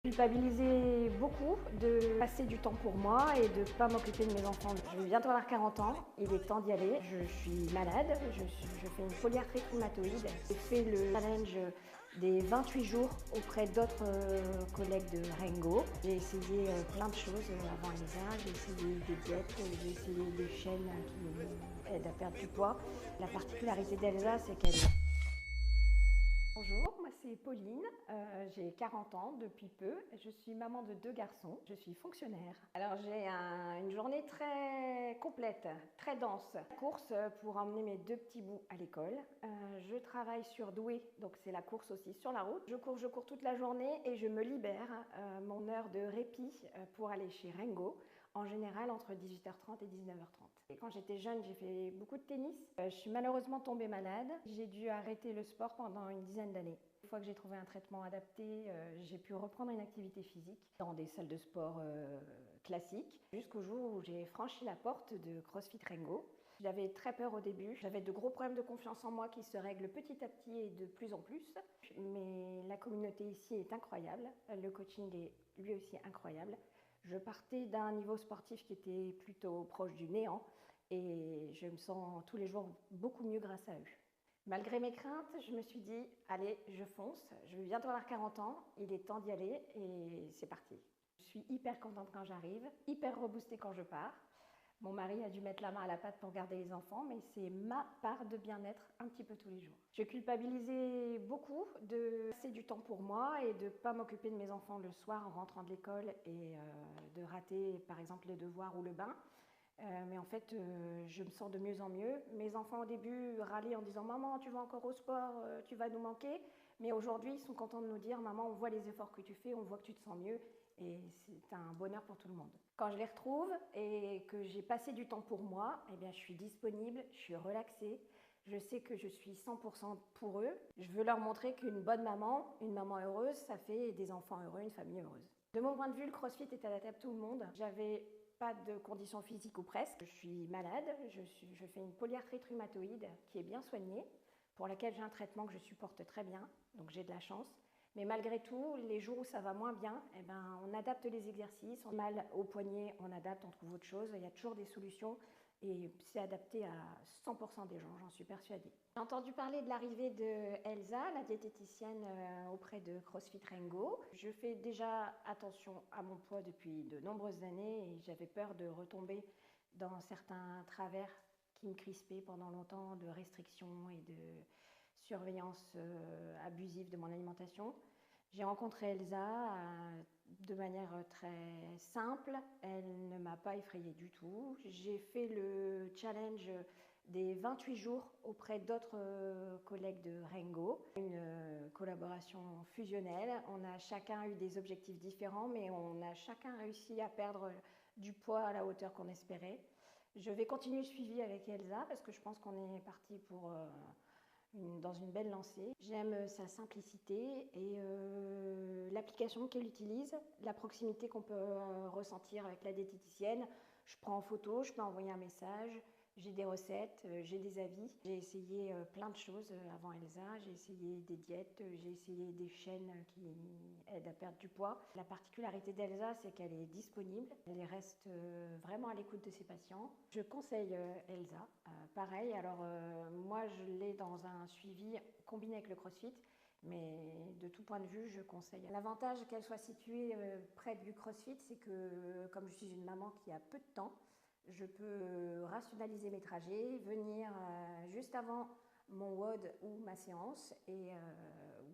Culpabiliser beaucoup de passer du temps pour moi et de ne pas m'occuper de mes enfants. Je vais bientôt avoir 40 ans, il est temps d'y aller. Je suis malade, je fais une polyarthrite rhumatoïde. J'ai fait le challenge des 28 jours auprès d'autres collègues de Rengo. J'ai essayé plein de choses avant Elsa, j'ai essayé des diètes, j'ai essayé des chaînes qui aident à perdre du poids. La particularité d'Elsa, c'est qu'elle est... Bonjour, moi c'est Pauline, j'ai 40 ans depuis peu, je suis maman de 2 garçons, je suis fonctionnaire. Alors j'ai une journée très complète, très dense. Course pour emmener mes 2 petits bouts à l'école. Je travaille sur Douai, donc c'est la course aussi sur la route. Je cours toute la journée et je me libère mon heure de répit pour aller chez Rengo, en général entre 18h30 et 19h30. Et quand j'étais jeune, j'ai fait beaucoup de tennis. Je suis malheureusement tombée malade. J'ai dû arrêter le sport pendant une dizaine d'années. Une fois que j'ai trouvé un traitement adapté, j'ai pu reprendre une activité physique dans des salles de sport classiques, jusqu'au jour où j'ai franchi la porte de CrossFit Rengo. J'avais très peur au début, j'avais de gros problèmes de confiance en moi qui se règlent petit à petit et de plus en plus. Mais la communauté ici est incroyable, le coaching est lui aussi incroyable. Je partais d'un niveau sportif qui était plutôt proche du néant et je me sens tous les jours beaucoup mieux grâce à eux. Malgré mes craintes, je me suis dit, allez, je fonce, je vais bientôt avoir 40 ans, il est temps d'y aller et c'est parti. Je suis hyper contente quand j'arrive, hyper reboostée quand je pars. Mon mari a dû mettre la main à la pâte pour garder les enfants, mais c'est ma part de bien-être un petit peu tous les jours. Je culpabilisais beaucoup de passer du temps pour moi et de ne pas m'occuper de mes enfants le soir en rentrant de l'école et de rater par exemple les devoirs ou le bain. Mais en fait, je me sens de mieux en mieux. Mes enfants au début râlaient en disant « Maman, tu vas encore au sport, tu vas nous manquer ». Mais aujourd'hui, ils sont contents de nous dire « Maman, on voit les efforts que tu fais, on voit que tu te sens mieux ». Et c'est un bonheur pour tout le monde. Quand je les retrouve et que j'ai passé du temps pour moi, eh bien, je suis disponible, je suis relaxée. Je sais que je suis 100% pour eux. Je veux leur montrer qu'une bonne maman, une maman heureuse, ça fait des enfants heureux, une famille heureuse. De mon point de vue, le CrossFit est adapté à tout le monde. J'avais pas de conditions physiques ou presque. Je suis malade, je fais une polyarthrite rhumatoïde qui est bien soignée, pour laquelle j'ai un traitement que je supporte très bien, donc j'ai de la chance. Mais malgré tout, les jours où ça va moins bien, eh ben, on adapte les exercices. On a mal au poignet, on adapte, on trouve autre chose. Il y a toujours des solutions et c'est adapté à 100% des gens, j'en suis persuadée. J'ai entendu parler de l'arrivée de Elsa, la diététicienne auprès de CrossFit Rengo. Je fais déjà attention à mon poids depuis de nombreuses années et j'avais peur de retomber dans certains travers qui me crispaient pendant longtemps, de restrictions et de surveillance abusive de mon alimentation. J'ai rencontré Elsa de manière très simple, elle ne m'a pas effrayée du tout. J'ai fait le challenge des 28 jours auprès d'autres collègues de Rengo, une collaboration fusionnelle. On a chacun eu des objectifs différents, mais on a chacun réussi à perdre du poids à la hauteur qu'on espérait. Je vais continuer le suivi avec Elsa parce que je pense qu'on est parti pour dans une belle lancée. J'aime sa simplicité et l'application qu'elle utilise, la proximité qu'on peut ressentir avec la diététicienne. Je prends en photo, je peux envoyer un message, j'ai des recettes, j'ai des avis. J'ai essayé plein de choses avant Elsa, j'ai essayé des diètes, j'ai essayé des chaînes qui aident à perdre du poids. La particularité d'Elsa, c'est qu'elle est disponible, elle reste vraiment à l'écoute de ses patients. Je conseille Elsa, pareil, alors moi je l'ai dans un suivi combiné avec le CrossFit, mais de tout point de vue, je conseille. L'avantage qu'elle soit située près du CrossFit, c'est que comme je suis une maman qui a peu de temps, je peux rationaliser mes trajets, venir juste avant mon WOD ou ma séance et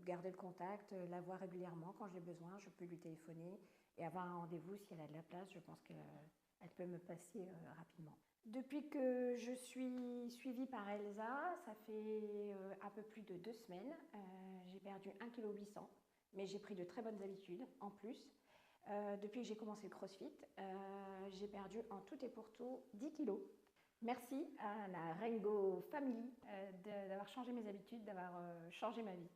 garder le contact, la voir régulièrement quand j'ai besoin. Je peux lui téléphoner et avoir un rendez-vous si elle a de la place. Je pense qu'elle peut me passer rapidement. Depuis que je suis suivie par Elsa, ça fait un peu plus de 2 semaines. J'ai perdu 1,8 kg, mais j'ai pris de très bonnes habitudes en plus. Depuis que j'ai commencé le CrossFit, j'ai perdu en tout et pour tout 10 kilos. Merci à la Rengo Family d'avoir changé mes habitudes, d'avoir changé ma vie.